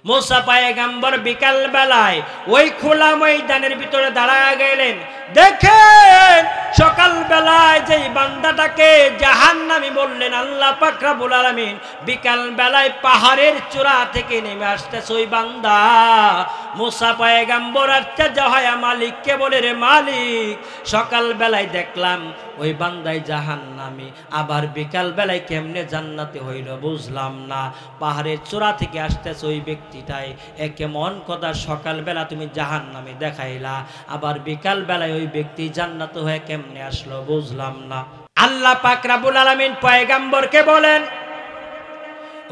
मूसा पैगम्बर बिकाल बेलाय ओई खोला मैदानेर भितरे दाঁড়ায় গেলেন। দেখেন সকাল বেলায় যেই বান্দাটাকে জাহান্নামী বললেন আল্লাহ পাক রব্বুল আলামিন, বিকাল বেলায় পাহাড়ের চূড়া থেকে নেমে আসতেছে ওই বান্দা। मूसा पैगम्बर আশ্চর্য হয় মালিককে বলে, রে মালিক, সকাল বেলায় দেখলাম ওই বান্দাই জাহান্নামী, আবার বিকাল বেলায় কেমনে জান্নাতে হইল বুঝলাম না। পাহাড়ের চূড়া থেকে আসতেছে ওই ব্যক্তিটাই, এ কেমন কথা, সকাল বেলা তুমি জাহান্নামী দেখাইলা, আবার বিকাল বেলায় ওই ব্যক্তি জান্নাত হয়ে কেমনে আসলো বুঝলাম না। আল্লাহ পাক রব্বুল আলামিন পয়গম্বরকে বলেন,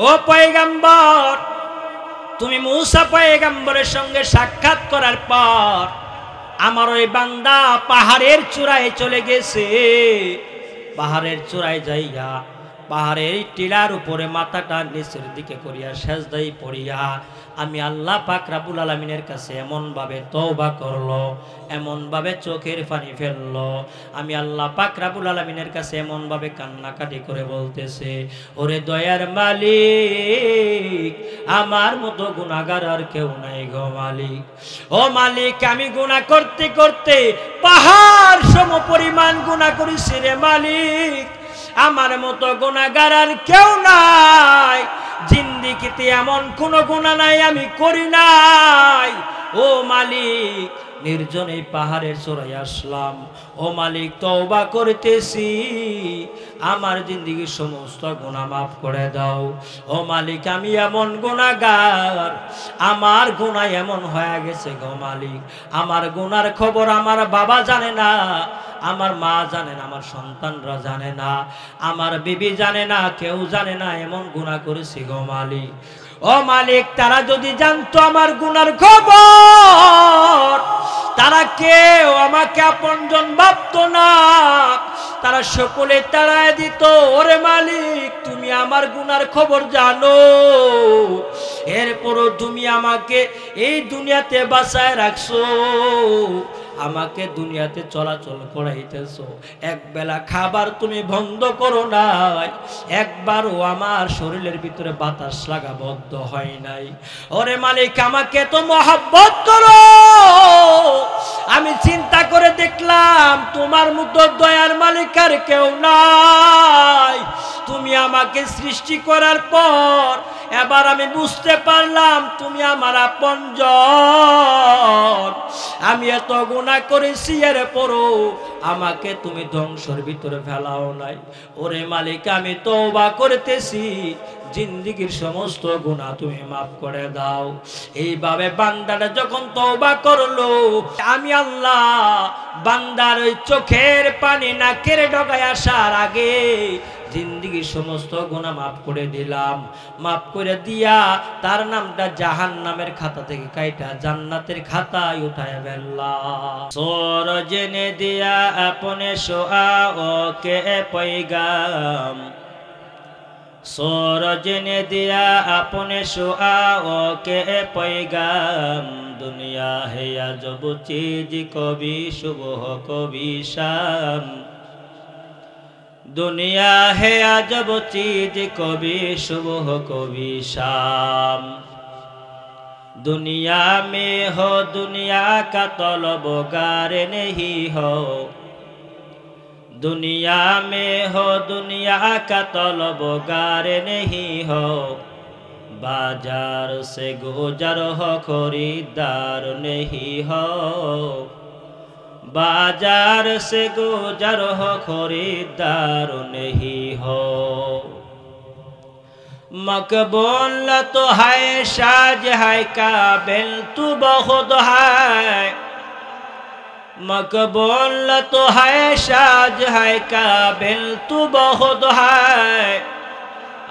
ও পয়গম্বর, তুমি मूसा পয়গম্বরের সঙ্গে সাক্ষাৎ করার পর আমার ওই বান্দা পাহাড়ের চূড়ায় চলে গেছে। পাহাড়ের চূড়ায় যাইয়া পাহাড়ের টিলার উপরে মাথাটা নিচের দিকে করিয়া সেজদায় পড়িয়া আমি আল্লাহ পাক রব্বুল আলামিনের কাছে এমন ভাবে তওবা করলো, এমন ভাবে চোখের পানি ফেললো, আমি আল্লাহ পাক রব্বুল আলামিনের কাছে এমন ভাবে কান্নাকাটি করে বলতেছে, ওরে দয়ার মালিক, আমার মতো গুনাহগার আর কেউ নাই গো মালিক। ও মালিক, আমি গুনাহ করতে করতে পাহাড় সম পরিমাণ গুনাহ করেছি রে মালিক, আমার মতো গুনাহগার আর কেউ নাই, জিন্দেগিতে এমন কোন গুনাহ নাই আমি করি নাই। ও মালিক, নির্জন এই পাহাড়ের চূড়ায় আসলাম, ও মালিক তওবা করতেছি, আমার জিন্দেগির সমস্ত গুনাহ মাফ করে দাও। ও মালিক, আমি এমন গুনাহগার, আমার গুনাহ এমন হয়ে গেছে গো মালিক, আমার গুনার খবর আমার বাবা জানে না, আমার মা জানে না, আমার সন্তানরা জানে না, আমার বিবি জানে না, কেউ জানে না, এমন গুনাহ করেছি গো মালিক। ও মালিক, তারা যদি জানতো আমার গুনার খবর, তারা কেউ আমাকে আপনজন ভাবতো না, তারা সকলে তাড়ায় দিত। ওরে মালিক, তুমি আমার গুনার খবর জানো, এরপরও তুমি আমাকে এই দুনিয়াতে বাঁচায় রাখছো, আমাকে দুনিয়াতে চলাচল করাইতেছো, এক বেলা খাবার তুমি বন্ধ করো নাই, একবারও আমার শরীরের ভিতরে বাতাস লাগা বন্ধ হয় নাই। ওরে মালিক, আমাকে তো মহব্বত করো, আমি চিন্তা করে দেখলাম তোমার মতো দয়ার মালিক আর কেউ নাই। তুমি আমাকে সৃষ্টি করার পর এবার আমি বুঝতে পারলাম তুমি আমার আপনজন, আমি এত গুনাহ করেছি, এরপরও আমাকে তুমি ধ্বংসের ভিতরে ফেলাও নাই। ওরে মালিক, আমি তওবা করতেছি, জিন্দেগির সমস্ত গুনাহ তুমি মাফ করে দাও। এইভাবে বান্দাটা যখন তওবা করলো, আমি আল্লাহ বান্দার ওই চোখের পানি নাকের ডগায় আসার আগে জিন্দেগির সমস্ত গুনাহ মাফ করে দিলাম। মাফ করে দিয়া তার নামটা জাহান্নামের খাতা থেকে কাইটা জান্নাতের খাতায় উঠায় ফেললাম। सूरज ने दिया अपने शुआओं के पैगाम, सूरज ने दिया अपने शुआओं के पैगाम, दुनिया है अजब चीज, कभी सुबह कभी शाम, दुनिया है अजब चीज, कभी सुबह कभी शाम, दुनिया में हो दुनिया का तलबगार नहीं हो, दुनिया में हो दुनिया का तलबगार नहीं हो, बाजार से गुजर हो खरीदार नहीं हो, बाजार से गुजर हो खरीदार नहीं हो, मकबूल तो है शाज है काबिल तू बहुत है, मकबूल तो है शाज है काबिल तू बहुत है,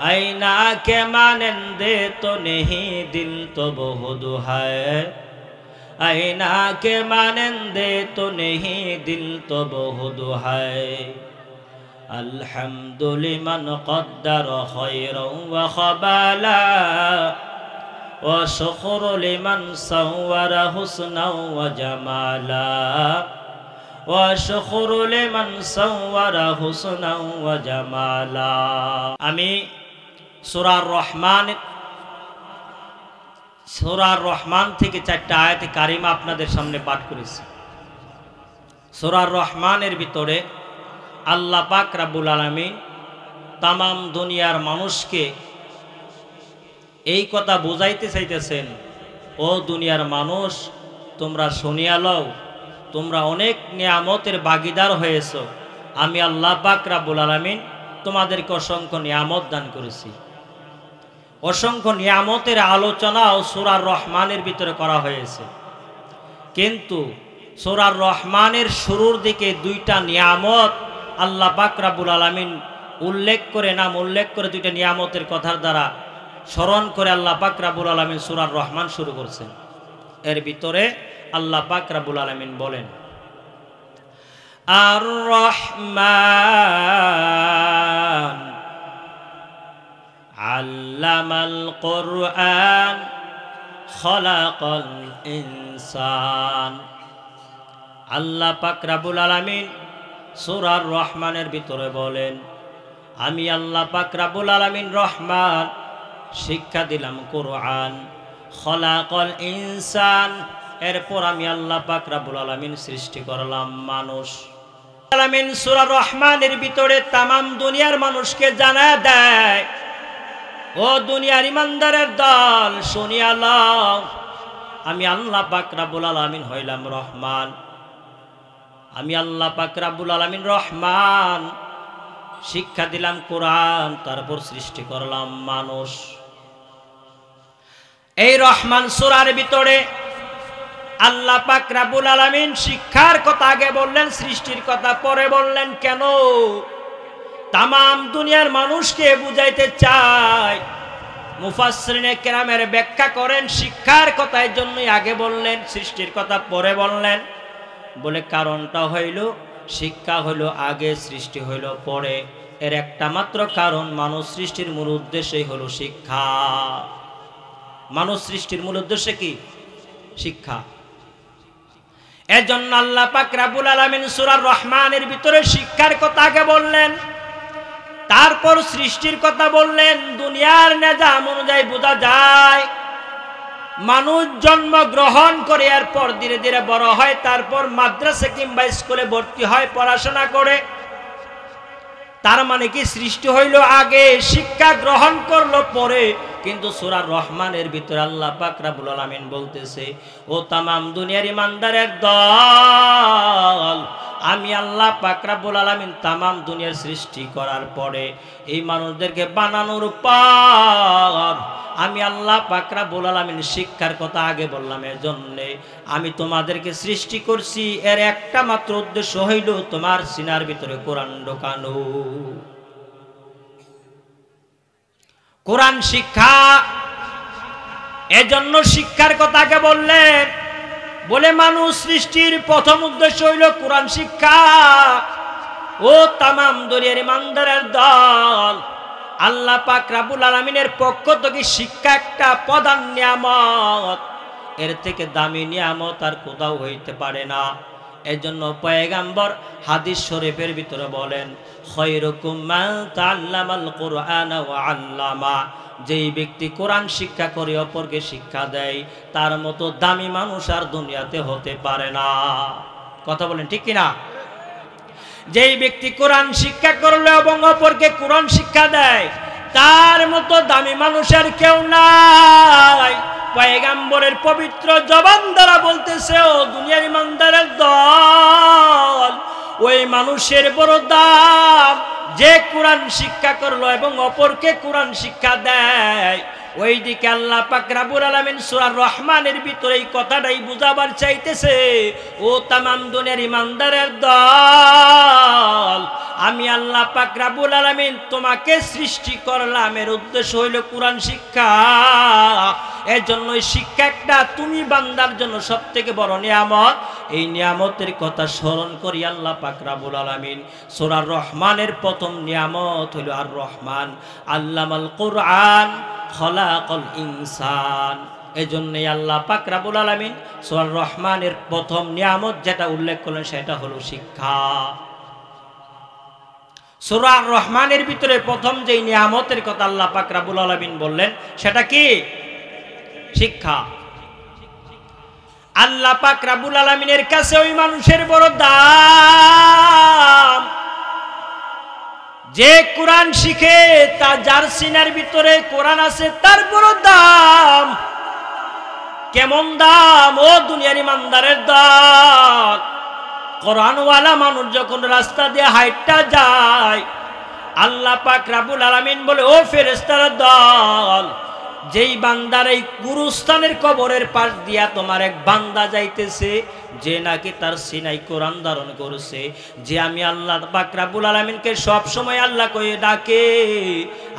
आईना के मानंदे तो नहीं दिल तो बहुत है, आईना के मानंदे तो नहीं दिल तो बहुत है, अल्हम्दुलिल्लाह मन क़द्दर खैरन व ख़बाला, व शुक्र लिमन सव्वर हुस्नन व जमाला, व शुक्र लिमन सव्वर हुस्नन व जमाला। आमी सूरा रहमान সূরা রহমান থেকে 4টা আয়াতে কারিমা আপনাদের সামনে পাঠ করেছি। সূরা রহমানের ভিতরে আল্লাহ পাক রব্বুল আলামিন তামাম দুনিয়ার মানুষকে এই কথা বুঝাইতে চাইতেছেন, ও দুনিয়ার মানুষ, তোমরা শুনিয়া লও, তোমরা অনেক নিয়ামতের ভাগীদার হয়েছ। আমি আল্লাহ পাক রব্বুল আলামিন তোমাদেরকে অসংখ্য নিয়ামত দান করেছি। অসংখ্য নিয়ামতের আলোচনাও সূরা রহমানের ভিতরে করা হয়েছে, কিন্তু সূরা রহমানের শুরুর দিকে 2টা নিয়ামত আল্লাহ পাক রব্বুল আলামিন উল্লেখ করে 2টা নিয়ামতের কথার দ্বারা স্মরণ করে আল্লাহ পাক রব্বুল আলামিন সূরা রহমান শুরু করছেন। এর ভিতরে আল্লাহ পাক রব্বুল আলামিন বলেন, আর রহমান আল্লামাল কুরআন খলাকাল ইনসান। আল্লাহ পাক রব্বুল আলামিন সূরা রহমানের ভিতরে বলেন, আমি আল্লাহ পাক রব্বুল আলামিন রহমান, শিক্ষা দিলাম কুরআন, খলাকাল ইনসান, এরপর আমি আল্লাহ পাক রব্বুল আলামিন সৃষ্টি করলাম মানুষ। আলামিন সূরা রহমানের ভিতরে তামাম দুনিয়ার মানুষকে জানায় দেয়, ও দুনিয়ার ইমানদারের দল, শুনিয়া লও, আমি আল্লাহ পাক রব্বুল আলামিন হইলাম রহমান। আমি আল্লাহ পাক রব্বুল আলামিন রহমান, শিক্ষা দিলাম কোরআন, তারপর সৃষ্টি করলাম মানুষ। এই রহমান সূরার ভিতরে আল্লাহ পাক রব্বুল আলামিন শিক্ষার কথা আগে বললেন, সৃষ্টির কথা পরে বললেন। কেন? তামাম দুনিয়ার মানুষকে বুঝাইতে চায়। মুফাসসিরিনে কেরামের ব্যাখ্যা করেন, শিক্ষার কথা এর জন্যই আগে বললেন, সৃষ্টির কথা পরে বললেন। বলে কারণটা হইল, শিক্ষা হইল আগে, সৃষ্টি হইল পরে। এর একটা মাত্র কারণ, মানুষ সৃষ্টির মূল উদ্দেশ্যই হলো শিক্ষা। মানুষ সৃষ্টির মূল উদ্দেশ্য কি? শিক্ষা। এজন্য আল্লাহ পাক রব্বুল আলামিন সূরা রহমানের ভিতরে শিক্ষার কথা আগে বললেন, তারপর সৃষ্টির কথা বললেন। দুনিয়ার নিজাম অনুযায়ী বোঝা যায়, মানুষ জন্ম গ্রহণ করে এরপর ধীরে ধীরে বড় হয়, তারপর মাদ্রাসা কিংবা স্কুলে ভর্তি হয়, পড়াশোনা করে। তার মানে কি সৃষ্টি হইল আগে, শিক্ষা গ্রহণ করলো পরে। কিন্তু সূরা রহমানের ভিতরে আল্লাহ পাক রব্বুল আলামিন বলতেছে, ও তামাম দুনিয়ার ইমানদারের দল, আমি আল্লাহ পাক রব্বুল আলামিন তামাম দুনিয়ার সৃষ্টি করার পরে এই মানুষদেরকে বানানোর পর আমি আল্লাহ পাক রব্বুল আলামিন শিক্ষার কথা আগে বললাম। এজন্যে আমি তোমাদেরকে সৃষ্টি করছি, এর একটা মাত্র উদ্দেশ্য হইল তোমার সিনার ভিতরে কোরআন ঢোকানো, কোরআন শিক্ষা। এজন্য শিক্ষার কথা আগে বললেন। বলে মানুষ সৃষ্টির প্রথম উদ্দেশ্য হইল কোরআন শিক্ষা। ও তামাম দুনিয়ার ইমানদারের দল, আল্লাহ পাক রব্বুল আলামিনের পক্ষ থেকে শিক্ষা একটা প্রধান নিয়ামত, এর থেকে দামি নিয়ামত আর কোথাও হইতে পারে না। এজন্য পয়গম্বর হাদিস শরীফের ভিতরে বলেন, খায়রুকুম মান তাআল্লামাল কুরআনা ওয়া আল্লামা, যেই ব্যক্তি কোরআন শিক্ষা করে অপরকে শিক্ষা দেয়, তার মতো দামি মানুষ আর দুনিয়াতে হতে পারে না। কথা বলেন ঠিক কিনা? যেই ব্যক্তি কোরআন শিক্ষা করলে এবং অপরকে কোরআন শিক্ষা দেয়, তার মতো দামি মানুষ আর কেউ নাই। পয়গম্বরের পবিত্র জবান দ্বারা বলতেছে, ও দুনিয়ার ইমানদারের দল, ওই মানুষের বড় দাম যে কোরআন শিক্ষা করলো এবং অপরকে কোরআন শিক্ষা দেয়। ওইদিকে আল্লাহ পাক রব্বুল আলামিন সূরা রহমানের ভিতরে এই কথাটাই বুঝাবার চাইতেছে, ও তামাম দুনিয়ার ইমানদারের দল, আমি আল্লাহ পাক রব্বুল আলামিন তোমাকে সৃষ্টি করলাম, এর উদ্দেশ্য হইল কোরআন শিক্ষা। এর জন্য শিক্ষা একটা তুমি বান্দার জন্য সবথেকে বড় নিয়ামত। এই নিয়ামতের কথা স্মরণ করি আল্লাহ পাক রব্বুল আলামিন সূরা রহমানের প্রথম নিয়ামত হইল আর রহমান আল্লামাল কুরআন খলাকাল ইনসান। এজন্যই আল্লাহ পাক রব্বুল আলামিন সূরা রহমানের প্রথম নিয়ামত যেটা উল্লেখ করলেন সেটা হলো শিক্ষা। সূরা রহমানের ভিতরে প্রথম যেই নিয়ামতের কথা আল্লাহ পাক রব্বুল আলামিন বললেন সেটা কি? শিক্ষা। আল্লাহ পাক রব্বুল আলামিনের কাছে ওই মানুষের বড় দাম যে কোরআন শিখে, তা যার সিনার ভিতরে কোরআন আছে তার বড় দাম। কেমন দাম? ও দুনিয়ার ইমানদারের দল, কোরআনওয়ালা মানুষ যখন রাস্তা দিয়ে হাইটটা যায়, আল্লাহ পাক রব্বুল আলামিন বলে, ও ফেরেশতার দল, যেই বান্দার এই গুরুস্থানের কবরের পাশ দিয়া তোমার এক বান্দা যাইতেছে, যে নাকি তার সিনাই কোরআন ধারণ করেছে, যে আমি আল্লাহ পাক রব্বুল আলামিনকে সব সময় আল্লাহ কয়ে ডাকে,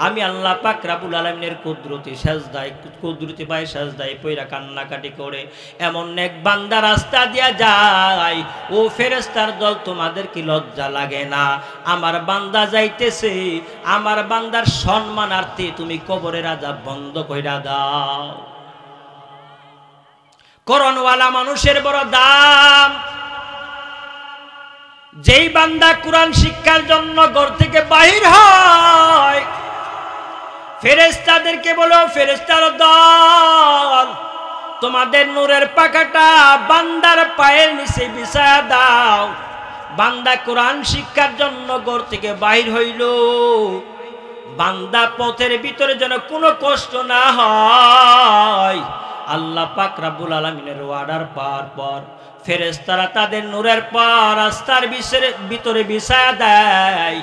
আমি আল্লাহ পাক রব্বুল আলামিনের কুদরতি সাজদায়, কুদরতি পায়ে সাজদায় পয়রা কান্নাকাটি করে, এমন এক বান্দা রাস্তা দিয়া যায়, ও ফেরেশতার দল, তোমাদের কি লজ্জা লাগে না? আমার বান্দা যাইতেছে, আমার বান্দার সম্মানার্থে তুমি কবরের আযাব বন্ধ কইরা দাও। কোরআনওয়ালা মানুষের বড় দাম। যেই বান্দা কোরআন শিক্ষার জন্য ঘর থেকে বাহির হয়, ফেরেশতাদেরকে বলো, ফেরেশতার দল, তোমাদের নূরের পাখাটা বান্দার পায়ের নিচে বিছায়া দাও। বান্দা কোরআন শিক্ষার জন্য ঘর থেকে বাহির হইল, বান্দা পথের ভিতরে যেন কোনো কষ্ট না হয়, আল্লাহ পাক রব্বুল আলামিনের ওয়ার্ডার পাওয়ার পর ফেরেশতারা তাদের নূরের পর রাস্তার ভিতরে বিছায়া দেয়।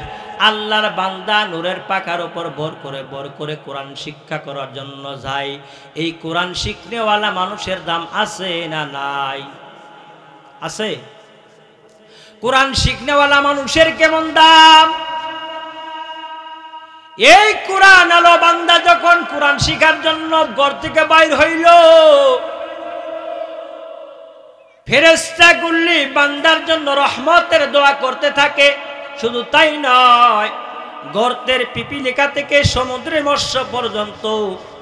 আল্লাহর বান্দা নূরের পাখার উপর ভর করে কোরআন শিক্ষা করার জন্য যায়। এই কোরআন শিখনেওয়ালা মানুষের দাম আছে না নাই? আছে। কোরআন শিখনেওয়ালা মানুষের কেমন দাম? এই কোরআন আলো বান্দা যখন কোরআন শিখার জন্য ঘর থেকে বাইর হইল, ফেরেশতাগুলি বান্দার জন্য রহমতের দোয়া করতে থাকে। শুধু তাই নয়, গর্তের পিপিলিকা থেকে সমুদ্রের মৎস্য পর্যন্ত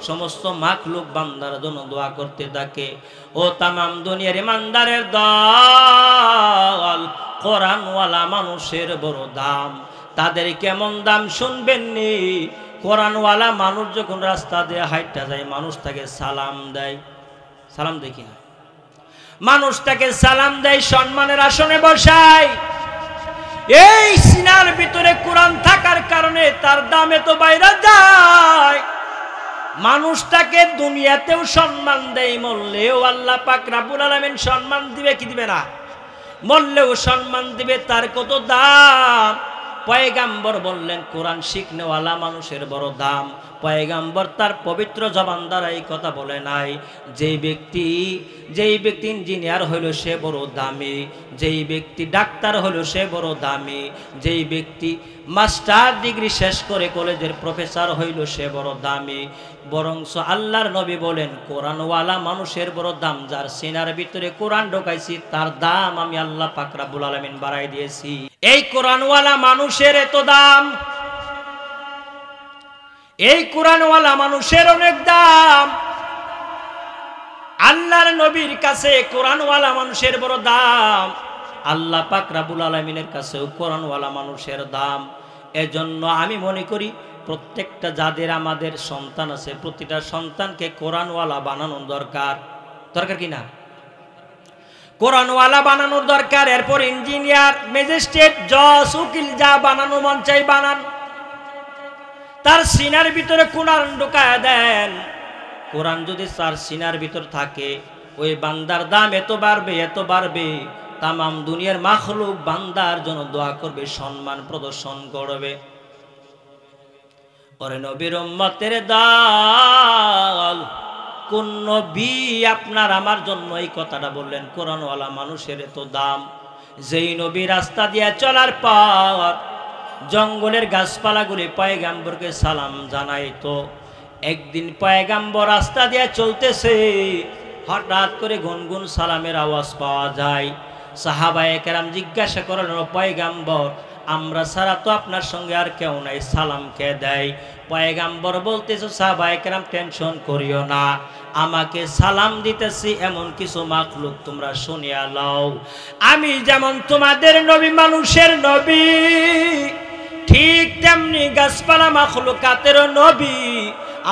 সমস্ত মাখলুক বান্দার জন্য দোয়া করতে থাকে। ও তামাম দুনিয়ার ইমানদারের দল, কোরআনওয়ালা মানুষের বড় দাম। তাদের কেমন দাম শুনবেন নি? কোরআনওয়ালা মানুষ যখন রাস্তা দিয়ে হাইটটা যায়, মানুষ তাকে সালাম দেয়। সালাম দেখি না, মানুষ তাকে সালাম দেয়, সম্মানের আসনে বসায়। এই সিনার ভিতরে কোরআন থাকার কারণে তার দাম এত বাইরে যায়। মানুষটাকে দুনিয়াতেও সম্মান দেয়, মরলেও আল্লাহ পাক রব্বুল আলামিন সম্মান দিবে কি দিবে না? মরলেও সম্মান দিবে। তার কত দাম! পয়গাম্বর বললেন কোরআন শিখনেওয়ালা মানুষের বড় দাম। পয়গাম্বর তার পবিত্র জবান দ্বারা এই কথা বলে নাই, যেই ব্যক্তি ইঞ্জিনিয়ার হইল সে বড় দামি, যেই ব্যক্তি ডাক্তার হইল সে বড় দামি, যেই ব্যক্তি মাস্টার ডিগ্রি শেষ করে কলেজের প্রফেসর হইল সে বড় দামি। বরংস আল্লাহর নবী বলেন কোরআনওয়ালা মানুষের বড় দাম। যার সিনার ভিতরে কোরআন ঢোকাইছি তার দাম আমি আল্লাহ পাক রব্বুল আলামিন বাড়াই দিয়েছি। এই কোরআনওয়ালা মানুষের এত দাম, এই কোরআনওয়ালা মানুষের অনেক দাম। আল্লাহর নবীর কাছে কোরআনওয়ালা মানুষের বড় দাম, আল্লাহ পাক রব্বুল আলামিনের কাছেও কোরআনওয়ালা মানুষের দাম। এজন্য আমি মনে করি প্রত্যেকটা যাদের আমাদের সন্তান আছে, প্রতিটা সন্তানকে কোরআনওয়ালা বানানোর দরকার। দরকার কি না? কোরআনওয়ালা বানানোর দরকার। এরপর ইঞ্জিনিয়ার, ম্যাজিস্ট্রেট, জজ, উকিল যা বানানো মন চাই বানান। তার সিনার ভিতরে কোরআন ঢুকায়া দেন। কোরআন যদি তার সিনার ভিতর থাকে, ওই বান্দার দাম এত বাড়বে, এত বাড়বে, তামাম দুনিয়ার মাখলুক বান্দার জন্য দোয়া করবে, সম্মান প্রদর্শন করবে। ওরে নবীর উম্মতের দল, কোন নবী আপনার আমার জন্য এই কথাটা বললেন কোরআনওয়ালা মানুষের এত দাম? যেই নবী রাস্তা দিয়ে চলার পর জঙ্গলের গাছপালাগুলি পয়গাম্বরকে সালাম জানাইতো। একদিন পয়গাম্বর রাস্তা দিয়ে চলতেছে, হঠাৎ করে গুনগুন সালামের আওয়াজ পাওয়া যায়। সাহাবায়ে কেরাম জিজ্ঞাসা করেন, পয়গাম্বর, আমরা ছাড়া তো আপনার সঙ্গে আর কেউ নাই, সালাম কে দেয়? পয়গাম্বর বলতেছে, সাহাবায়ে কেরাম টেনশন করিও না, আমাকে সালাম দিতেছি এমন কিছু মাখলুক তোমরা শুনিয়া লও। আমি যেমন তোমাদের নবী, মানুষের নবী, ঠিক তেমনি গাছপালা মাখলুকাতেরও নবী।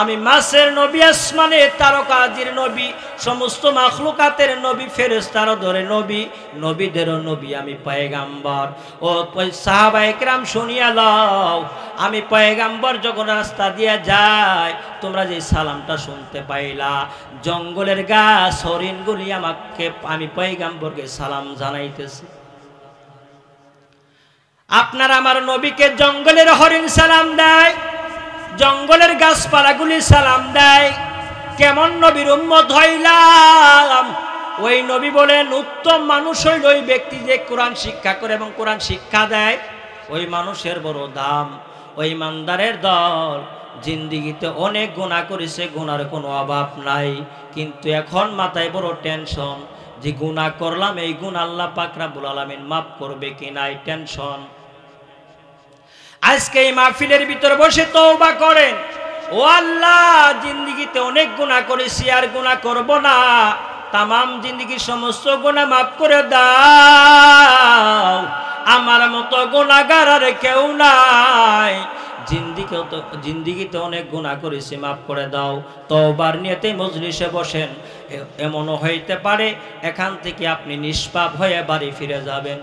আমি মাসের নবী, আসমানের তারকাজির নবী, সমস্ত মাখলুকাতের নবী, ফেরেশতারও ধরে নবী, নবীদেরও নবী, আমি পয়গাম্বর। ও সাহাবায়ে কেরাম শুনিয়া লও, আমি পয়গাম্বর যখন রাস্তা দিয়ে যাই, তোমরা যে সালামটা শুনতে পাইলা, জঙ্গলের গাছ হরিণগুলি আমাকে, আমি পয়গাম্বরকে সালাম জানাইতেছি। আপনার আমার নবীকে জঙ্গলের হরিণ সালাম দেয়, জঙ্গলের গাছপালাগুলি সালাম দেয়। কেমন নবীর উম্মত হইলাম? ওই নবী বলেন উত্তম মানুষ হইল ওই ব্যক্তি যে কোরআন শিক্ষা করে এবং কোরআন শিক্ষা দেয়, ওই মানুষের বড় দাম। ওই ইমানদারের দল জিন্দিগিতে অনেক গুনাহ করেছে, গুনার কোনো অভাব নাই, কিন্তু এখন মাথায় বড় টেনশন যে গুনাহ করলাম, এই গুনাহ আল্লাহ পাক রব্বুল আলামিন মাফ করবে কিনা, এই টেনশন। আজকে এই মাহফিলের ভিতরে বসে তওবা করেন, ও আল্লাহ জিন্দিগিতে অনেক গুনাহ করেছি, আর গুনাহ করব না, তামাম জিন্দিগির সমস্ত গুনাহ মাফ করে দাও। আমার মতো গুনাহগার আর কেউ নাই, জিন্দিগিতে অনেক গুনাহ করেছি, মাফ করে দাও। তওবার নিয়তে মজলিসে বসেন, এমনও হইতে পারে এখান থেকে আপনি নিষ্পাপ হয়ে বাড়ি ফিরে যাবেন।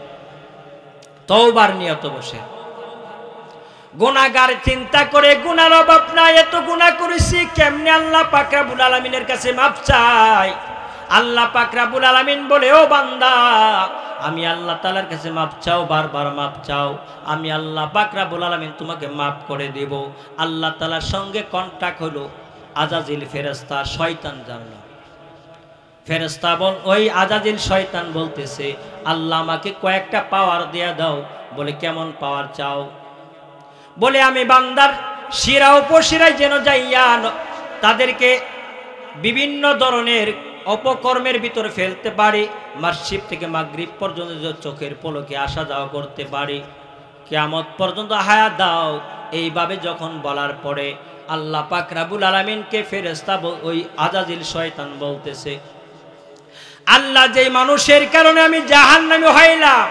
তওবার নিয়তে বসেন। গুনাহগার চিন্তা করে গুনার অভাব নাই, এত গুনাহ করেছি, কেমনে আল্লাহ পাক রব্বুল আলামিনের কাছে মাফ চাই? আল্লাহ পাক রব্বুল আলামিন বলে, ও বান্দা, আমি আল্লাহ তাআলার কাছে মাফ চাও, বারবার মাফ চাও, আমি আল্লাহ পাক রব্বুল আলামিন তোমাকে মাফ করে দেব। আল্লাহ তাআলার সঙ্গে কন্টাক্ট হলো আজাজিল ফেরেশতা, শয়তান জানলো। ফেরেশতা বল, ওই আজাজিল শয়তান বলতেছে, আল্লাহ আমাকে কয়েকটা পাওয়ার দেয়া দাও। বলে, কেমন পাওয়ার চাও? বলে, আমি বান্দার শিরা উপশিরায় যেন যাইয়া তাদেরকে বিভিন্ন ধরনের অপকর্মের ভিতরে ফেলতে পারি, মাগরিব থেকে মাগরিব পর্যন্ত চোখের পলকে আসা যাওয়া করতে পারি, কিয়ামত পর্যন্ত হায়াত দাও। এইভাবে যখন বলার পরে আল্লাহ পাক রব্বুল আলামিনকে ফেরেশতা ওই আজাজিল শয়তান বলতেছে, আল্লাহ, যেই মানুষের কারণে আমি জাহান্নামী হইলাম,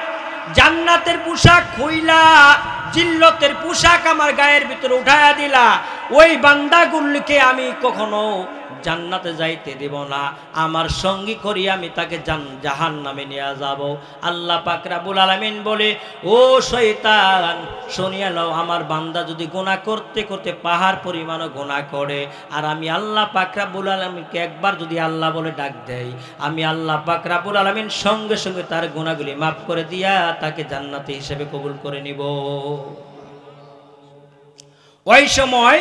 জান্নাতের পোশাক খুইলা জিল্লতের পোশাক আমার গায়ের ভিতরে উঠায়া দিলা, ওই বান্দাগুলিকে আমি কখনো জান্নাতে যাইতে দেব না, আমার সঙ্গী করি আমি তাকে জাহান্নামে নিয়ে যাব। আল্লাহ পাক রব্বুল আলামিন বলে, ও শয়তান, শুনিয়া লও, আমার বান্দা যদি গুনাহ করতে করতে পাহাড় পরিমাণও গুনাহ করে, আর আমি আল্লাহ পাক রব্বুল আলামিনকে একবার যদি আল্লাহ বলে ডাক দেই, আমি আল্লাহ পাক রব্বুল আলামিন সঙ্গে সঙ্গে তার গুনাহগুলি মাফ করে দিয়া তাকে জান্নাতি হিসেবে কবুল করে নিব। ওই সময়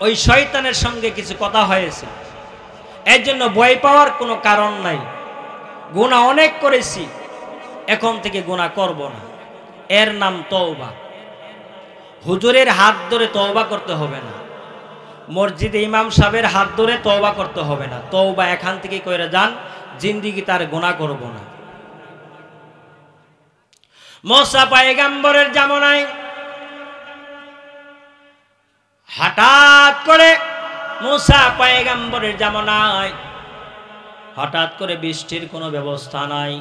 ওই শয়তানের সঙ্গে কিছু কথা হয়েছে, এর জন্য ভয় পাওয়ার কোনো কারণ নাই। গুনাহ অনেক করেছি, এখন থেকে গুনাহ করব না, এর নাম তওবা। হুজুরের হাত ধরে তওবা করতে হবে না, মসজিদে ইমাম সাহেবের হাত ধরে তওবা করতে হবে না। তওবা এখান থেকে কইরা যান, জিন্দেগি তার গুনাহ করব না। মুসা পয়গম্বরের জামানায় হঠাৎ করে মুসা পয়গম্বরের জামানায় হঠাৎ করে বৃষ্টির কোনো ব্যবস্থা নাই।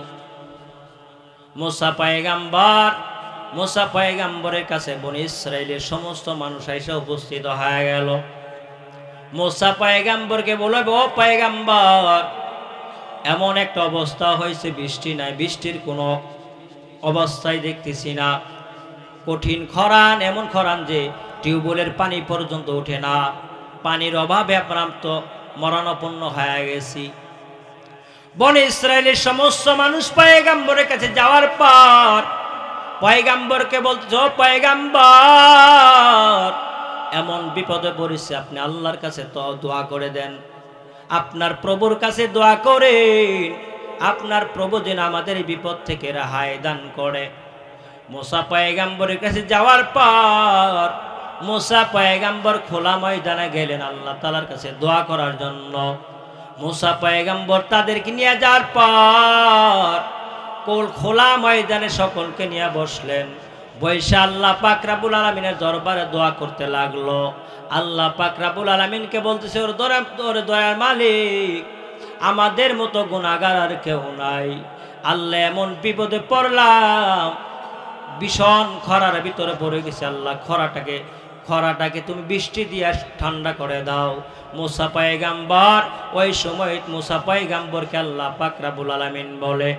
মুসা পয়গম্বরের কাছে বনি ইসরাইলের সমস্ত মানুষ এসে উপস্থিত হয়ে গেল। মুসা পয়গম্বরকে বলবে, ও পয়গম্বর, এমন একটা অবস্থা হয়েছে, বৃষ্টি নাই, বৃষ্টির কোনো অবস্থায় দেখতেছি না, কঠিন খরান, এমন খরান যে টিউবওয়েলের পানি পর্যন্ত ওঠে না, পানির অভাবে আক্রান্ত মরণাপন্ন হয়ে গেছি। বনি ইসরাইলের সমস্ত মানুষ পয়গম্বরের কাছে যাওয়ার পর পয়গম্বরকে বলছে, ও পয়গম্বর, এমন বিপদে পড়েছে, আপনি আল্লাহর কাছে তো দোয়া করে দেন, আপনার প্রভুর কাছে দোয়া করেন, আপনার প্রভু যেন আমাদের এই বিপদ থেকে রেহাই দান করে। মুসা পয়গম্বরের কাছে যাওয়ার পর মুসা পয়গম্বর খোলা ময়দানে গেলেন আল্লাহ তাআলার কাছে দোয়া করার জন্য। মুসা পয়গম্বর তাদেরকে নিয়ে যাওয়ার পর খোলা ময়দানে সকলকে নিয়ে বসলেন। বৈশা আল্লাহ পাক রব্বুল আলামিনের দরবারে দোয়া করতে লাগলো। আল্লাহ পাক রব্বুল আলামিনকে বলতেছে, ওর দয়ার মালিক, আমাদের মতো গুনাহগার আর কেউ নাই। আল্লাহ, এমন বিপদে পড়লাম, ভীষণ খরার ভিতরে পড়ে গেছে, আল্লাহ খরাটাকে খরাটাকে তুমি বৃষ্টি দিয়ে ঠান্ডা করে দাও। মুসা পয়গাম্বর ওই সময় মুসা পয়গাম্বরকে আল্লাহ পাক রব্বুল আলামিন বলে,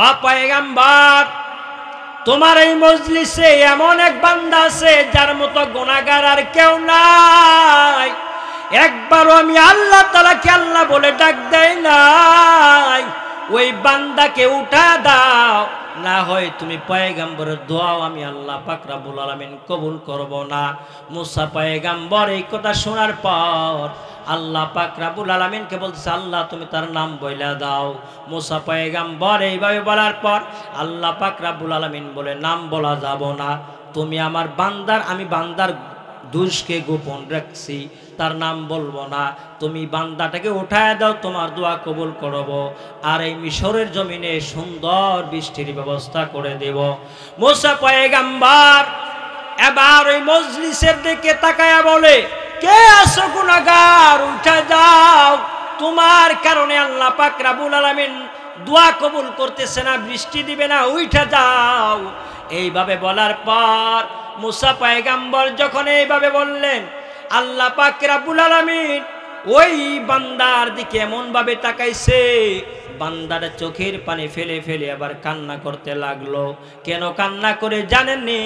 ও পয়গাম্বর, তোমার এই মজলিসে এমন এক বান্দা আছে যার মতো গুনাহগার আর কেউ নাই। একবারও আমি আল্লাহ তাআলাকে আল্লাহ বলে ডাক দেই নাই। ওই বান্দাকে উঠা দাও, না হয় তুমি পয়গাম্বরের দোয়াও আমি আল্লাহ পাক রব্বুল আলামিন কবুল করব না। মুসা পয়গাম্বর এই কথা শোনার পর আল্লাহ পাক রব্বুল আলামিনকে বলতেছে, আল্লাহ তুমি তার নাম বইলা দাও। মুসা পয়গাম্বর এইভাবে বলার পর আল্লাহ পাক রব্বুল আলামিন বলে, নাম বলা যাব না, তুমি আমার বান্দার, আমি বান্দার দুষ্কে গোপন রাখছি, তার নাম বলবো না, তুমি বান্দাটাকে উঠায় দাও, তোমার দোয়া কবুল করব, আর এই মিশরের জমিনে সুন্দর বৃষ্টির ব্যবস্থা করে দেব। মুসা পয়গাম্বর এবার ওই মজলিসের দিকে তাকায়া বলে, কে আছো গুনাহগার, উঠে যাও, তোমার কারণে আল্লাহ পাক রব্বুল আলামিন দোয়া কবুল করতেছে না, বৃষ্টি দিবে না, উঠে যাও। এইভাবে বলার পর মুসা পয়গাম্বর যখন এইভাবে বললেন, আল্লাহ পাক রব্বুল আলামিন ওই বান্দার দিকে এমন ভাবে তাকাইছে, বান্দার চোখের পানি ফেলে ফেলে আবার কান্না করতে লাগলো। কেন কান্না করে জানেননি?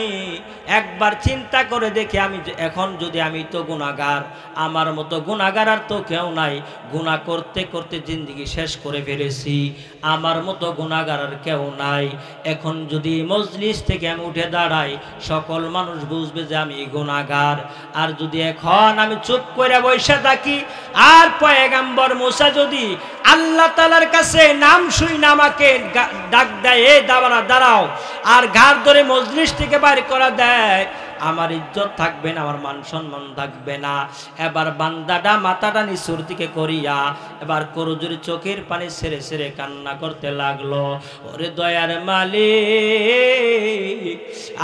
একবার চিন্তা করে দেখে, আমি এখন যদি আমি তো গুনাহগার, আমার মতো গুনাহগার আর তো কেউ নাই, গুনাহ করতে করতে জিন্দেগি শেষ করে ফেলেছি, আমার মতো গুনাহগার আর কেউ নাই। এখন যদি মজলিস থেকে আমি উঠে দাঁড়াই, সকল মানুষ বুঝবে যে আমি গুনাহগার। আর যদি এখন আমি চুপ করে বসে থাকি, আর পয়গাম্বর মুসা যদি আল্লাহ তাআলার কাছে নাম শুই না আমাকে ডাক দেয়, এ দাঁড়াও, আর ঘাড় ধরে মজলিস থেকে বাইর করা দেয়, আমার ইজ্জত থাকবে না, আমার মান সম্মান থাকবে না। এবার বান্দাটা মাথাটা নিচুর দিকে করিয়া এবার করজুরি চোখের পানি ছেড়ে ছেড়ে কান্না করতে লাগলো, ওরে দয়ার মালিক,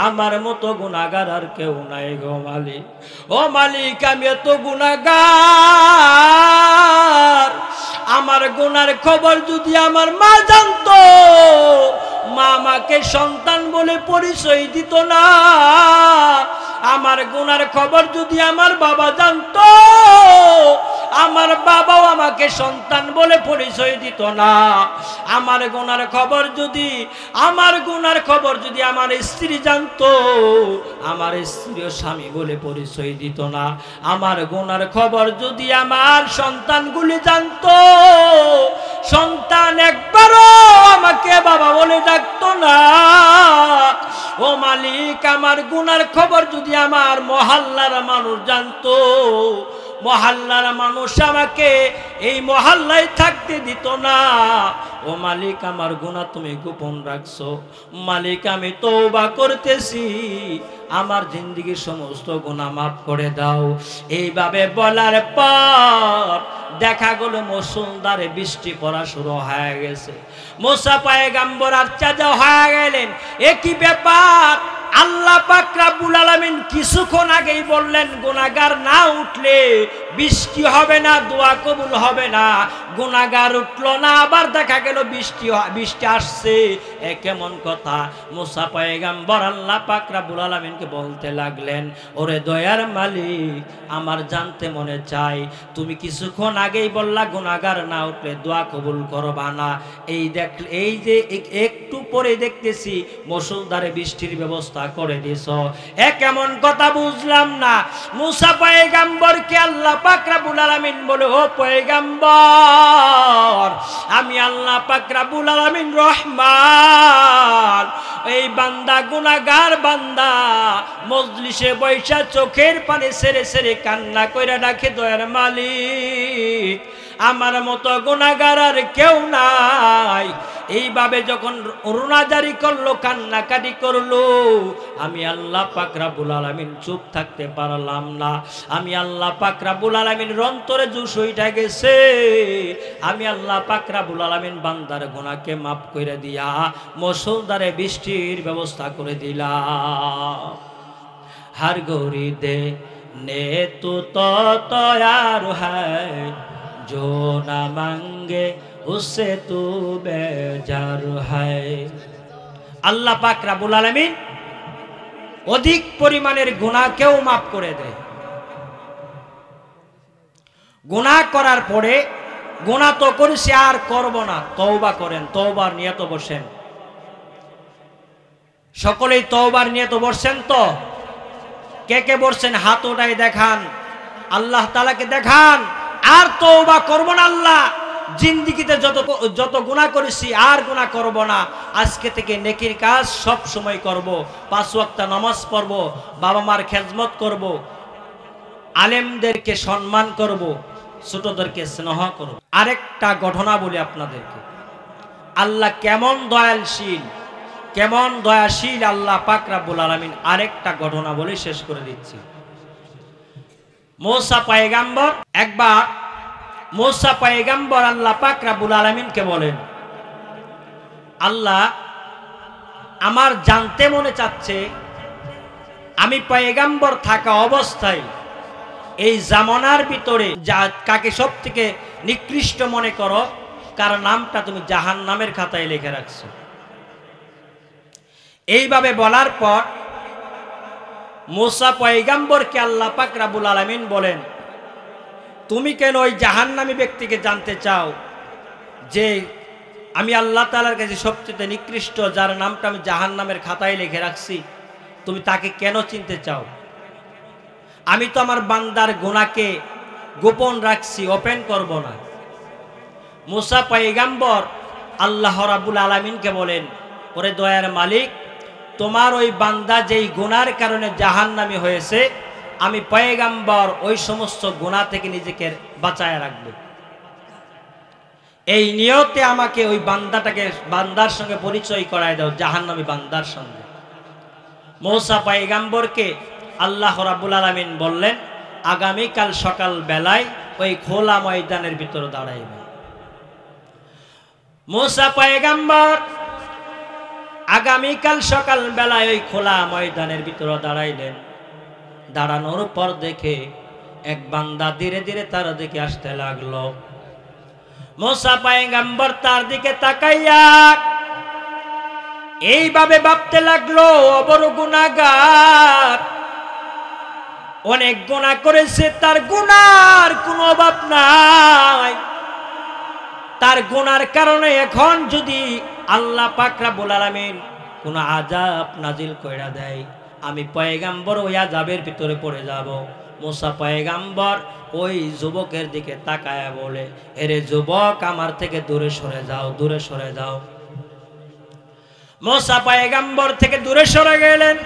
আমার মতো গুনাহগার আর কেউ নাই গো মালিক। ও মালিক, আমি এত গুনাহগার, আমার গুনার খবর যদি আমার মা জানতো, মা আমাকে সন্তান বলে পরিচয় দিত না। আমার গুনার খবর যদি আমার বাবা জানতো, আমার বাবাও আমাকে সন্তান বলে পরিচয় দিত না। আমার গুনার খবর যদি আমার স্ত্রী জানতো, আমার স্ত্রীও স্বামী বলে পরিচয় দিত না। আমার গুনার খবর যদি আমার সন্তানগুলি জানতো, সন্তান একবারও আমাকে বাবা বলে ডাকতো না। ও মালিক, আমার গুনার খবর যদি আমার মহল্লার মানুষ জানতো, মহল্লার মানুষ আমাকে এই মহল্লায় থাকতে দিত না। ও মালিক, আমার গুনাহ তুমি গোপন রাখছো। মালিক, আমি তওবা করতেছি, আমার জিন্দেগির সমস্ত গুনাহ মাফ করে দাও। এইভাবে বলার পর দেখা গেল মুষলধারে বৃষ্টি পড়া শুরু হয়ে গেছে। মুসা পয়গাম্বর আশ্চর্য হয়ে গেলেন, এ কি ব্যাপার? আল্লাহ পাক রব্বুল আলামিন কিছুক্ষণ আগেই বললেন গুনাহগার না উঠলে বৃষ্টি হবে না, দোয়া কবুল হবে না। গুনাহগার উঠলো না, আবার দেখা গেল বৃষ্টি আসছে। এ কেমন কথা? মুসা পয়গাম্বর আল্লাহ পাক রব্বুল আলামিনকে বলতে লাগলেন, ওরে দয়ার মালিক, আমার জানতে মনে চাই, তুমি কিছুক্ষণ আগেই বললা গুনাহগার না উঠলে দোয়া কবুল করবা না। এই যে একটু পরে দেখতেছি মুষলধারে বৃষ্টির ব্যবস্থা করে দিছ, এ কেমন কথা বুঝলাম না। মুসা পয়গাম্বরকে আল্লাহ পাক রব্বুল আলামিন বলে, ও পয়গাম্বর, আমি আল্লাহ পাক রব্বুল আলামিন রহমান, এই বান্দা গুনাহগার বান্দা মজলিসে বৈশা চোখের পানি ছেড়ে ছেড়ে কান্না কইরা ডাকে, দয়ার মালিক, আমার মতো গুনাহগার আর কেউ নাই। এইভাবে যখন রুনাজারি করলো, কান্নাকাটি করলো, আমি আল্লাহ পাক রব্বুল আলামিন চুপ থাকতে পারলাম না। আমি আল্লাহ পাক রব্বুল আলামিন অন্তরে জোশ হইটা গেছে। আমি আল্লাহ পাক রব্বুল আলামিন বান্দার গুনাহকে মাফ করে দিয়া মুষলধারে বৃষ্টির ব্যবস্থা করে দিলাম। हर गोरी दे ने तो तैयार है, जो न मांगे उससे तू बेजार है। আল্লাহ পাক রব্বুল আলামিন অধিক পরিমাণের গুনাহকেও মাফ করে দেয়। গুনাহ করার পরে গুনাহ তো করেছি আর করব না, তওবা করেন, তওবার নিয়ত বসেন। সকলেই তওবার নিয়ত বসছেন তো? কে কে বসছেন হাত উঠাই দেখান, আল্লাহ তাআলাকে দেখান। আর তওবা করব না আল্লাহ, জিন্দেগিতে যত গুনাহ করেছি আর গুনাহ করব না। আজকে থেকে নেকির কাজ সব সময় করব, 5 ওয়াক্ত নামাজ পড়ব, বাবা মার খেদমত করব, আলেমদেরকে সম্মান করব, ছোটদেরকে স্নেহ করব। আরেকটা ঘটনা বলি আপনাদেরকে, আল্লাহ কেমন দয়ালশীল, কেমন দয়াশীল আল্লাহ পাক রব্বুল আলামিন। আরেকটা ঘটনা বলে শেষ করে দিচ্ছি। মুসা পয়গম্বর, একবার মুসা পয়গম্বর আল্লাহ পাক রব্বুল আলামিনকে বলেন, আল্লাহ আমার জানতে মনে চাচ্ছে আমি পয়গম্বর থাকা অবস্থায় এই জামানার ভিতরে কাকে সব থেকে নিকৃষ্ট মনে করো, কার নামটা তুমি জাহান্নামের খাতায় লিখে রাখছো। এইভাবে বলার পর মুসা পয়গম্বরকে আল্লাহ পাক রব্বুল আলামিন বলেন, তুমি কেন ওই জাহান্নামী ব্যক্তিকে জানতে চাও যে আমি আল্লাহ তাআলার কাছে সবচেয়ে নিকৃষ্ট, যার নামটা আমি জাহান্নামের খাতায় লিখে রাখছি, তুমি তাকে কেন চিনতে চাও? আমি তো আমার বান্দার গুনাহকে গোপন রাখছি, ওপেন করব না। মুসা পয়গম্বর আল্লাহ রাব্বুল আলামিনকে বলেন, ওরে দয়ার মালিক, তোমার ওই বান্দা যেই গুনার কারণে জাহান্নামী হয়েছে, আমি পয়গম্বর ওই সমস্ত গুনাহ থেকে নিজেকে বাঁচায় রাখব। এই নিয়তে আমাকে ওই বান্দার সঙ্গে পরিচয় করায় দাও, জাহান্নামী বান্দার সঙ্গে। মুসা পয়গম্বরকে আল্লাহ রাব্বুল আলামিন বললেন, আগামীকাল সকাল বেলায় ওই খোলা ময়দানের ভিতরে দাঁড়াইবে। মুসা পয়গম্বর আগামীকাল সকাল বেলায় ওই খোলা ময়দানের ভিতরে দাঁড়াইলেন। দাঁড়ানোর পর দেখে এক বান্দা ধীরে ধীরে তার দিকে আসতে লাগলো। মুসা পয়গম্বর তার দিকে তাকাইয়া এইভাবে ভাবতে লাগলো, বড় গুনাহগার, অনেক গুনাহ করেছে, তার গুনার কোনো অভাব নাই। তার গুনার কারণে এখন যদি আল্লাহ পাক রব্বুল আলামিন কোন আযাব নাজিল কইরা দেয়, আমি পয়গম্বর ওই আযাবের ভিতরে পড়ে যাব। মুসা পয়গম্বর ওই যুবকের দিকে তাকায়া বলে, এরে যুবক, আমার থেকে দূরে সরে যাও, দূরে সরে যাও। মুসা পয়গম্বর থেকে দূরে সরে গেলেন।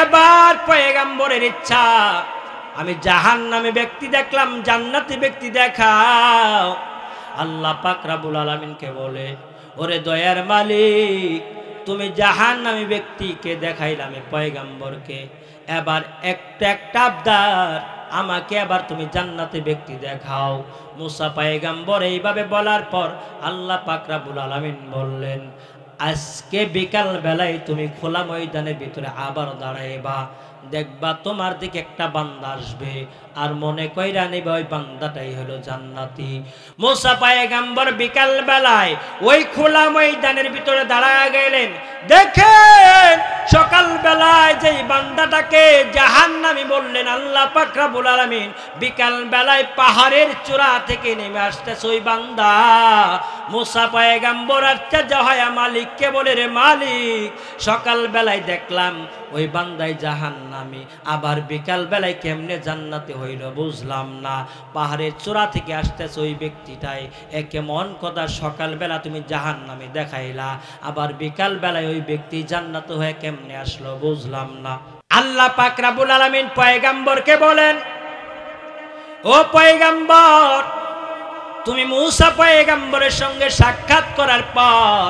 এবার পয়গম্বরের ইচ্ছা, আমি জাহান্নামী ব্যক্তি দেখলাম, জান্নাতি ব্যক্তি দেখাও। আল্লাহ পাক রব্বুল আলামিনকে বলে, ওরে দয়ার মালিক, তুমি জাহান্নামী ব্যক্তিকে দেখাইলাম পয়গম্বরকে, এবার একটা আবদার, আমাকে এবার তুমি জান্নাতি ব্যক্তি দেখাও। মুসা পয়গম্বর এইভাবে বলার পর আল্লাহ পাক রব্বুল আলামিন বললেন, আজকে বিকাল বেলায় তুমি খোলা ময়দানের ভিতরে আবার দাঁড়াইবা, দেখবা তোমার দিকে একটা বান্দা আসবে, আর মনে কইরা নিবে ওই বান্দাটাই হলো জান্নাতি। মুসা পয়গম্বর বিকাল বেলায় ওই খোলা ময়দানের ভিতরে দাঁড়ায় গেলেন। দেখেন সকাল বেলায় যেই বান্দাটাকে জাহান্নামী বললেন আল্লাহ পাক রব্বুল আলামিন, বিকাল বেলায় পাহাড়ের চূড়া থেকে নেমে আসতেছে ওই বান্দা। মুসা পয়গম্বর আশ্চর্য হয় মালিককে বলে, রে মালিক, সকাল বেলায় দেখলাম ওই বান্দাই জাহান্নামী, আবার বিকাল বেলায় কেমনে জান্নাতি হইল বুঝলাম না। পাহাড়ের চূড়া থেকে আসতেছে ওই ব্যক্তিটাই, এ কেমন কথা, সকাল বেলা তুমি জাহান্নামী দেখাইলা, আবার বিকাল বেলায় ওই ব্যক্তি জান্নাত হয়ে কেমনে আসলো বুঝলাম না। আল্লাহ পাক রব্বুল আলামিন পয়গম্বরকে বলেন, ও পয়গম্বর, তুমি মুসা পয়গম্বরের সঙ্গে সাক্ষাৎ করার পর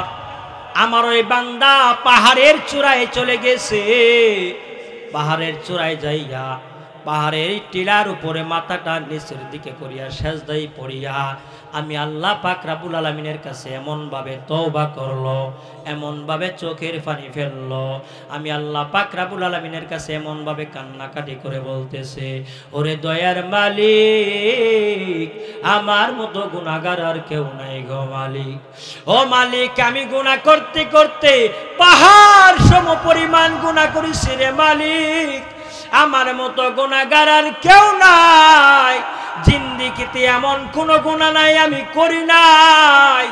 আমার ওই বান্দা পাহাড়ের চূড়ায় চলে গেছে। পাহাড়ের চূড়ায় যাইয়া পাহাড়ের টিলার উপরে মাথাটা নিচের দিকে করিয়া সেজদায় পড়িয়া আমি আল্লাহ পাক রব্বুল আলামিনের কাছে এমন ভাবে তওবা করলো, এমন ভাবে চোখের পানি ফেললো, আমি আল্লাহ পাক রব্বুল আলামিনের কাছে এমন ভাবে কান্নাকাটি করে বলতেছে, ওরে দয়ার মালিক, আমার মতো গুনাহগার আর কেউ নাই গো মালিক। ও মালিক, আমি গুনাহ করতে করতে পাহাড় সম পরিমাণ গুনাহ করেছি রে মালিক, আমার মতো গুনাহগার আর কেউ নাই, জিন্দেগিতে এমন কোনো গুনাহ নাই আমি করি নাই।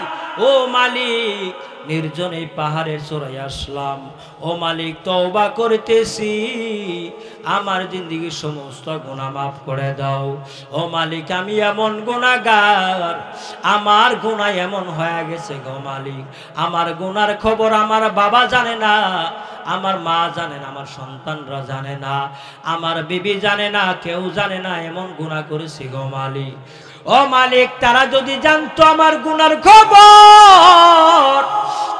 ও মালিক, নির্জন এই পাহাড়ের চূড়ায় আসলাম, ও মালিক তওবা করতেছি, আমার জিন্দেগির সমস্ত গুনাহ মাফ করে দাও। ও মালিক, আমি এমন গুনাহগার, আমার গুনাহ এমন হয়ে গেছে গো মালিক, আমার গুনার খবর আমার বাবা জানে না, আমার মা জানে না, আমার সন্তানরা জানে না, আমার বিবি জানে না, কেউ জানে না, এমন গুনাহ করেছি গো মালিক। ও মালিক, তারা যদি জানতো আমার গুনার খবর,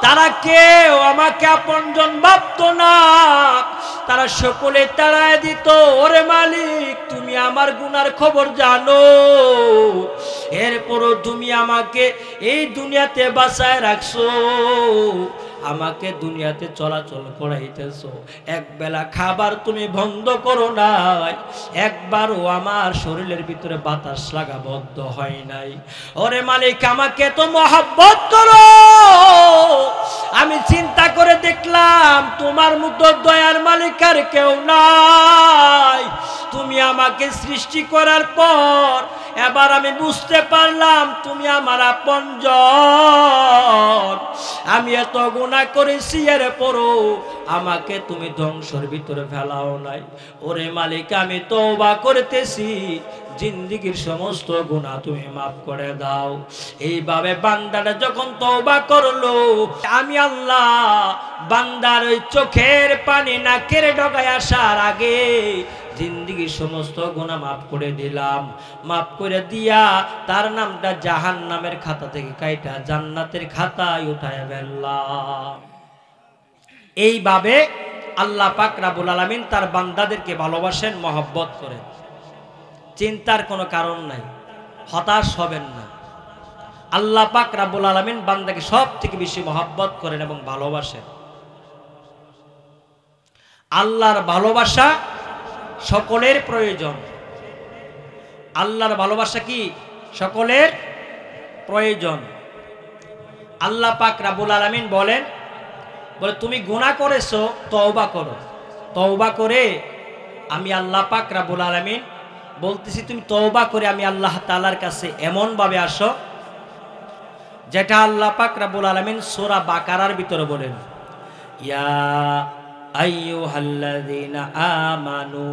তারা কেউ আমাকে আপনজন ভাবতো না, তারা সকলে তাড়ায় দিত। ওরে মালিক, তুমি আমার গুনার খবর জানো, এরপরও তুমি আমাকে এই দুনিয়াতে বাঁচায় রাখছো, আমাকে দুনিয়াতে চলাচল করাইতেছো, এক বেলা খাবার তুমি বন্ধ করো নাই, একবারও আমার শরীরের ভিতরে বাতাস লাগা বন্ধ হয় নাই। ওরে মালিক, আমাকে তো মহব্বত করো, আমি চিন্তা করে দেখলাম তোমার মতো দয়ার মালিক আর কেউ নাই। তুমি আমাকে সৃষ্টি করার পর এবার আমি বুঝতে পারলাম তুমি আমার আপনজন, আমি এত গুনাহ করেছি, এরপরও আমাকে তুমি ধ্বংসের ভিতরে ফেলাও নাই। ওরে মালিক, আমি তওবা করতেছি, জিন্দেগির সমস্ত গুনাহ তুমি মাফ করে দাও। এইভাবে বান্দাটা যখন তওবা করলো, আমি আল্লাহ বান্দার ওই চোখের পানি নাকের ডগায় আসার আগে জিন্দেগির সমস্ত গুনাহ মাফ করে দিলাম। মাফ করে দিয়া তার নামটা জাহান্নামের খাতা থেকে কাইটা জান্নাতের খাতায় উঠায় ফেললাম। এইভাবে আল্লাহ পাক রব্বুল আলামিন তার বান্দাদেরকে ভালোবাসেন, মহব্বত করেন। চিন্তার কোনো কারণ নাই, হতাশ হবেন না। আল্লাহ পাক রব্বুল আলামিন বান্দাকে সব থেকে বেশি মহব্বত করেন এবং ভালোবাসেন। আল্লাহর ভালোবাসা সকলের প্রয়োজন। আল্লাহর ভালোবাসা কি সকলের প্রয়োজন। আল্লাহ পাক রব্বুল আলামিন বলে তুমি গুনাহ করেছো, তওবা করো। তওবা করে আমি আল্লাহ পাক রব্বুল আলামিন বলতেছি, তুমি তওবা করে আমি আল্লাহ তাআলার কাছে এমন ভাবে আসো যেটা আল্লাহ পাক রব্বুল আলামিন সূরা বাকারার ভিতরে বলেন, ইয়া আইয়ুহাল্লাযীনা আমানু,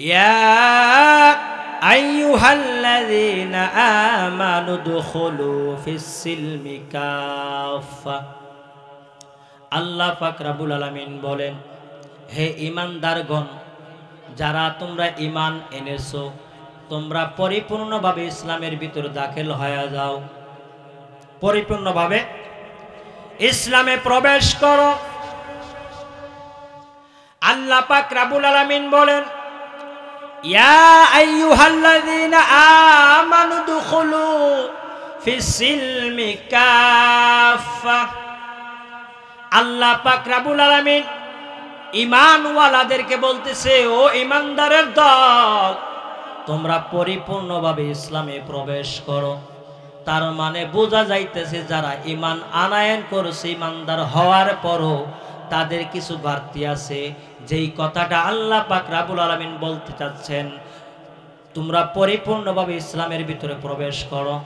ইয়া আইয়ুহাল্লাযীনা আমানু দুখুলু ফিস-সিলমি কাফা। আল্লাহ পাক রব্বুল আলামিন বলেন, হে ঈমানদারগণ, যারা তোমরা ঈমান এনেছো, তোমরা পরিপূর্ণভাবে ইসলামের ভিতরে দাখিল হয়ে যাও, পরিপূর্ণভাবে ইসলামে প্রবেশ করো। আল্লাহ পাক রব্বুল আলামিন বলেন, ইয়া আইয়ুহাল্লাযীনা আমানু দুখুলু ফিস-সিলমি কাফা। আল্লাহ পাক রব্বুল আলামিন ঈমানওয়ালাদেরকে বলতেছে, ও ঈমানদারের দল, তোমরা পরিপূর্ণভাবে ইসলামে প্রবেশ করো। তার মানে বোঝা যাইতেছে যারা ঈমান আনয়ন করেছে, ঈমানদার হওয়ার পরও তাদের কিছু ঘাটতি আছে। যেই কথাটা আল্লাহ পাক রব্বুল আলামিন বলতে চাচ্ছেন, তোমরা পরিপূর্ণভাবে ইসলামের ভিতরে প্রবেশ করো।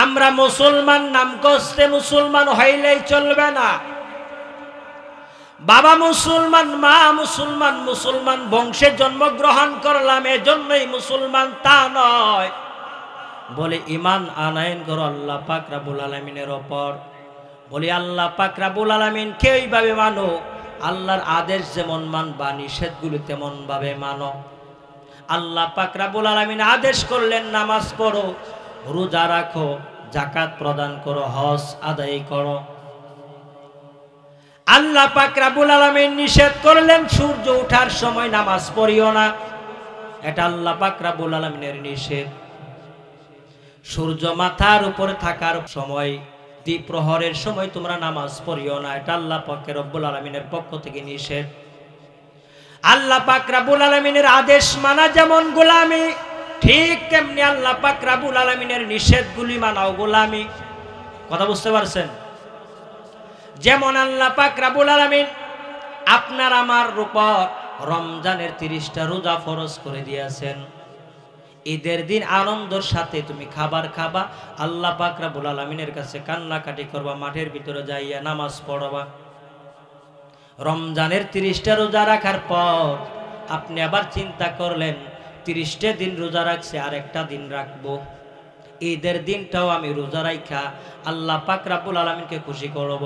আমরা মুসলমান নাম কষ্টে মুসলমান হইলেই চলবে না। বাবা মুসলমান, মা মুসলমান, মুসলমান বংশে জন্মগ্রহণ করলাম এজন্যই মুসলমান তা নয়। বলে ঈমান আনয়ন করো আল্লাহ পাক রব্বুল আলামিনের উপর। বলি আল্লাহ পাক রব্বুল আলামিনকে এইভাবে মানো, আল্লাহর আদেশ যেমন মানবা, নিষেধগুলি তেমন ভাবে মানো। আল্লাহ পাক রব্বুল আলামিন আদেশ করলেন নামাজ পড়ো, রোজা রাখো, যাকাত প্রদান করো, হজ আদায় করো। আল্লাহ পাক রব্বুল আলামিন নিষেধ করলেন সূর্য ওঠার সময় নামাজ পড়িও না, এটা আল্লাহ পাক রব্বুল আলামিনের নিষেধ। সূর্য মাথার উপরে থাকার সময়, দ্বিপ্রহরের সময় তোমরা নামাজ পড়িও না, এটা আল্লাহ পাক রব্বুল আলামিনের পক্ষ থেকে নিষেধ। আল্লাহ পাক রব্বুল আলামিনের আদেশ মানা যেমন গোলামি, ঠিক তেমনি আল্লাহ পাক রব্বুল আলামিনের নিষেধগুলি মানাও গোলামি। কথা বুঝতে পারছেন? যেমন আল্লাহ পাক রব্বুল আলামিন আপনার আমার উপর রমজানের 30টা রোজা ফরজ করে দিয়েছেন। ঈদের দিন আনন্দের সাথে তুমি খাবার খাবা, আল্লাহ পাক রব্বুল আলামিনের কাছে কান্নাকাটি করবা, মাঠের ভিতরে যাইয়া নামাজ পড়বা। রমজানের 30টা রোজা রাখার পর আপনি আবার চিন্তা করলেন 30টা দিন রোজা রাখছে, আর একটা দিন রাখবো, ঈদের দিনটাও আমি রোজা রাখা আল্লাহ পাক রব্বুল আলামিনকে খুশি করব।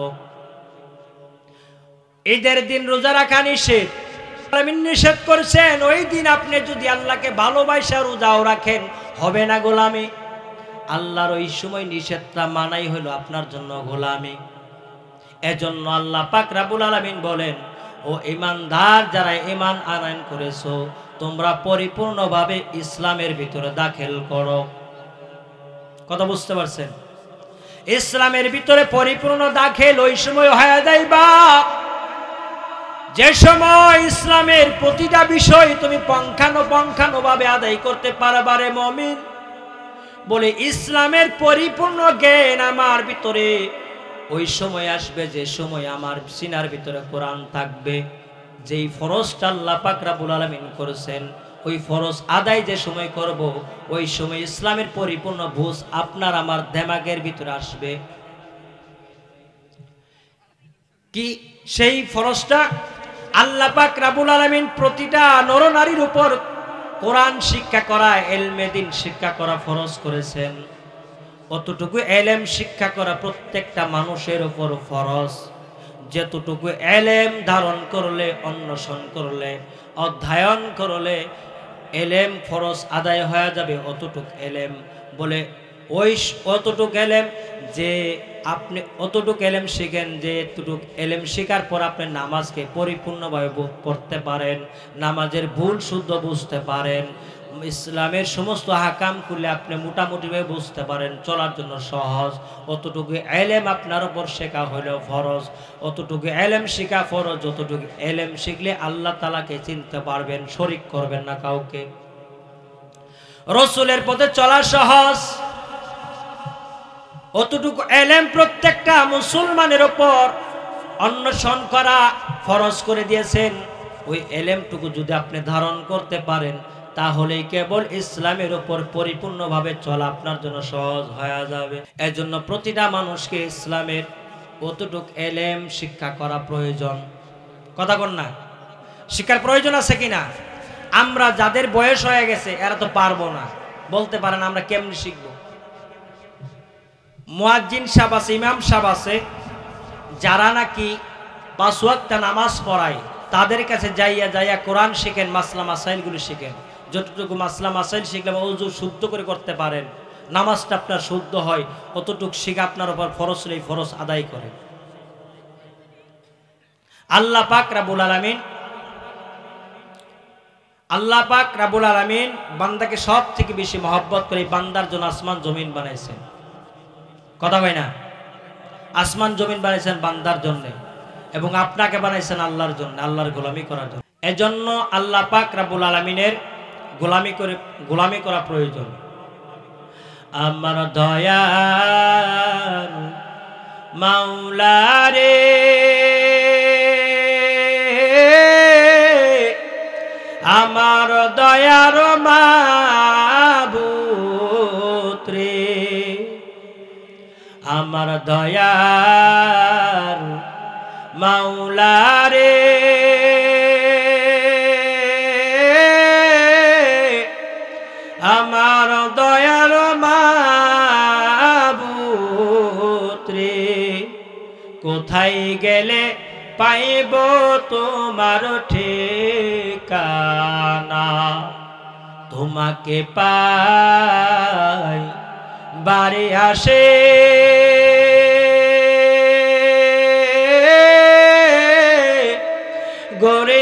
ঈদের দিন রোজা রাখা নিষেধ, আলামিন নিষেধ করছেন। ওই দিন আপনি যদি আল্লাহকে ভালোবাসা রোজাও রাখেন, হবে না গোলামি। আল্লাহর ওই সময় নিষেধটা মানাই হলো আপনার জন্য গোলামি। এজন্য আল্লাহ পাক রব্বুল আলামিন বলেন, ও ঈমানদার যারা ঈমান আনয়ন করেছো, তোমরা পরিপূর্ণভাবে ইসলামের ভিতরে দাখিল করো। কথা বুঝতে পারছেন? ইসলামের ভিতরে পরিপূর্ণ দাখিল ওই সময় হয়ে যাইবা যে সময় ইসলামের প্রতিটা বিষয় তুমি পঙ্খানুপঙ্খানুভাবে আদায় করতে পারবা রে মুমিন। বলে ইসলামের পরিপূর্ণ জ্ঞান আমার ভিতরে ওই সময় আসবে যে সময় আমার সিনার ভিতরে কোরআন থাকবে। যেই ফরজটা আল্লাহ পাক রব্বুল আলামিন করেছেন, ওই ফরজ আদায় যে সময় করব, ওই সময় ইসলামের পরিপূর্ণ বুঝ আপনার আমার দিমাগের ভিতরে আসবে। কি সেই ফরজটা? আল্লাহ পাক রব্বুল আলামিন প্রতিটা নরনারীর উপর কোরআন শিক্ষা করা, ইলমে দ্বীন শিক্ষা করা ফরজ করেছেন। অতটুকু ইলম শিক্ষা করা প্রত্যেকটা মানুষের উপর ফরজ। যতটুকু ইলম ধারণ করলে, অন্বেষণ করলে, অধ্যয়ন করলে ইলম ফরজ আদায় হয়ে যাবে, অতটুকু ইলম। বলে ওই অতটুকু ইলম যে আপনি অতটুকু ইলম শিখেন, যে এতটুকু ইলম শেখার পর আপনি নামাজকে পরিপূর্ণভাবে পড়তে পারেন, নামাজের ভুল শুদ্ধ বুঝতে পারেন, ইসলামের সমস্ত হাকাম খুলে আপনি মোটামুটিভাবে বুঝতে পারেন, চলার জন্য সহজ। অতটুকু ইলম আপনার উপর শেখা হলো ফরজ। অতটুকু ইলম শেখা ফরজ। যতটুকু ইলম শিখলে আল্লাহ তাআলাকে চিনতে পারবেন, শরীক করবেন না কাউকে। রাসূলের পথে চলা সহজ। অতটুকু ইলম প্রত্যেকটা মুসলমানের উপর অন্বেষণ করা ফরজ করে দিয়েছেন। ওই ইলমটুকু যদি আপনি ধারণ করতে পারেন, তাহলেই কেবল ইসলামের উপর পরিপূর্ণভাবে চলা আপনার জন্য সহজ হয়ে যাবে। এজন্য প্রতিটা মানুষকে ইসলামের অতটুকু ইলম শিক্ষা করা প্রয়োজন। কথা বল না? শিক্ষার প্রয়োজন আছে কিনা? আমরা যাদের বয়স হয়ে গেছে এরা তো পারবো না, বলতে পারেন আমরা কেমনি শিখবো? মুয়াজ্জিন সাহেব আছে, ইমাম সাহেব আছে, যারা নাকি 5 ওয়াক্ত নামাজ পড়ায়, তাদের কাছে যাইয়া কোরআন শিখেন, মাসলা মাসাইলগুলো শিখেন। যতটুকু মাসলা মাসাইল শিখলে ওযু শুদ্ধ করে করতে পারেন, নামাজটা আপনার শুদ্ধ হয়, অতটুকু শিখা আপনার উপর ফরজ, এই ফরজ আদায় করেন। আল্লাহ পাক রব্বুল আলামিন বান্দাকে সব থেকে বেশি মহব্বত করে বান্দার জন্য আসমান জমিন বানাইছেন। কথা হয় না? আসমান জমিন বানাইছেন বান্দার জন্য, এবং আপনাকে বানাইছেন আল্লাহর জন্য, আল্লাহর গোলামি করার জন্য। এজন্য আল্লাহ পাক রব্বুল আলামিনের গোলামি করা প্রয়োজন। আমার দয়ার মাওলা রে, আমার দয়ার মাবুদ রে, আমার দয়ার মাওলা রে, আমার দয়ার মাবুদ রে, কোথায় গেলে পাইব তোমার ঠিকানা, তোমাকে পাই বাড়ি আসে গরে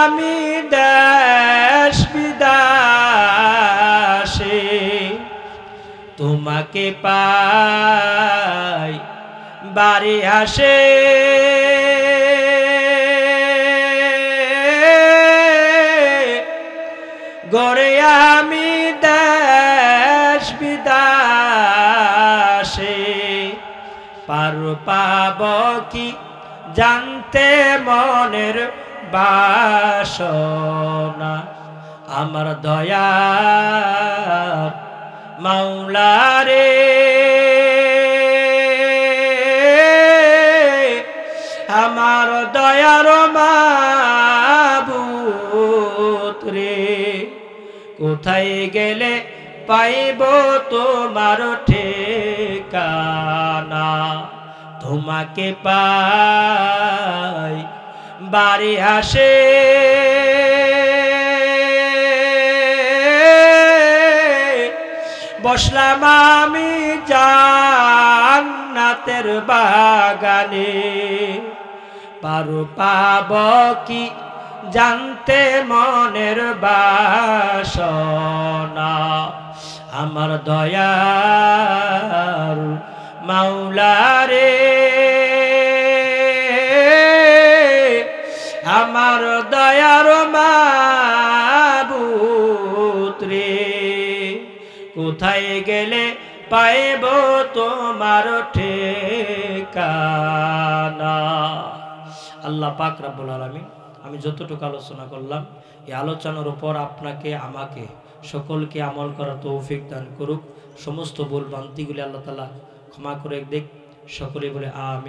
আমি দেশ বিদেশে, তোমাকে পাই বাড়ি আসে গড়ে আমি দেশ বিদেশে পার পাব কি জানতে মনের বাসনা আমার দয়ার মাওলা রে আমার দয়ার মাবুদ রে কোথায় গেলে পাইব তোমার ঠিকানা তোমাকে পাই বাড়ি আসে বসলাম আমি জান্নাতের বাগানে পারো পাব কি জানতে মনের বাসনা আমার দয়ার মাওলা রে আমার দয়ার মাবুদ রে কোথায় গেলে পাইব তোমার ঠিকানা আল্লাহ পাক রব্বুল আলামিন আমি যতটুকু আলোচনা করলাম এই আলোচনার উপর আপনাকে আমাকে সকলকে আমল করার তৌফিক দান করুক সমস্ত ভুল ভ্রান্তিগুলি আল্লাহ তাআলা ক্ষমা করে দেখ সকলে বলে আমিন।